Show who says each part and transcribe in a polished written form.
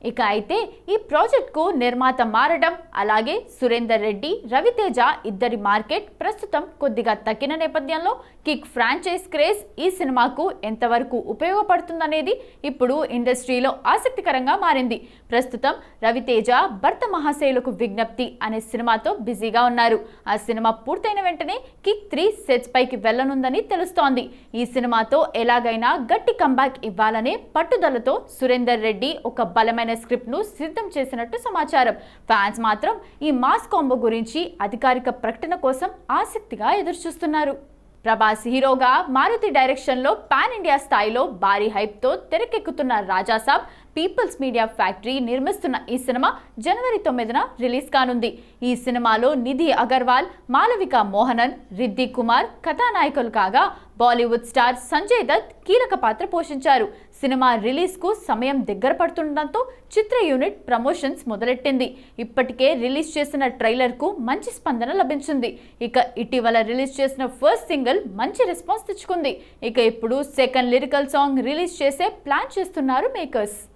Speaker 1: ఇక అయితే ఈ ప్రాజెక్ట్కు నిర్మాత మారడం, అలాగే సురేందర్ రెడ్డి, రవితేజ ఇద్దరి మార్కెట్ ప్రస్తుతం కొద్దిగా తగ్గిన నేపథ్యంలో కిక్ ఫ్రాంచైజ్ క్రేజ్ ఈ సినిమాకు ఎంతవరకు ఉపయోగపడుతుందనేది ఇప్పుడు ఇండస్ట్రీలో ఆసక్తికరంగా మారింది. ప్రస్తుతం రవితేజ భర్త మహాశయులకు విజ్ఞప్తి అనే సినిమాతో బిజీగా ఉన్నారు. ఆ సినిమా పూర్తయిన వెంటనే కిక్ 3 సెట్స్ పైకి వెళ్లనుందని తెలుస్తోంది. ఈ సినిమాతో ఎలాగైనా గట్టి కంబ్యాక్ ఇవ్వాలనే పట్టుదలతో సురేందర్ రెడ్డి ఒక బలమైన స్క్రిప్ట్ ను సిద్ధం చేసినట్టు సమాచారం. ఫ్యాన్స్ మాత్రం ఈ మాస్ కాంబో గురించి అధికారిక ప్రకటన కోసం ఆసక్తిగా ఎదురుచూస్తున్నారు. ప్రభాస్ హీరోగా మారుతి డైరెక్షన్ లో పాన్ ఇండియా స్థాయిలో భారీ హైప్ తో తెరకెక్కుతున్న రాజాసాబ్ పీపుల్స్ మీడియా ఫ్యాక్టరీ నిర్మిస్తున్న ఈ సినిమా జనవరి 9న రిలీజ్ కానుంది. ఈ సినిమాలో నిధి అగర్వాల్, మాలవిక మోహనన్, రిద్ది కుమార్ కథానాయకులు కాగా బాలీవుడ్ స్టార్ సంజయ్ దత్ కీలక పాత్ర పోషించారు. సినిమా రిలీజ్ కు సమయం దగ్గర పడుతుండటంతో చిత్ర యూనిట్ ప్రమోషన్స్ మొదలెట్టింది. ఇప్పటికే రిలీజ్ చేసిన ట్రైలర్ కు మంచి స్పందన లభించింది. ఇక ఇటీవల రిలీజ్ చేసిన ఫస్ట్ సింగిల్ మంచి రెస్పాన్స్ తెచ్చుకుంది. ఇక ఇప్పుడు సెకండ్ లిరికల్ సాంగ్ రిలీజ్ చేసే ప్లాన్ చేస్తున్నారు మేకర్స్.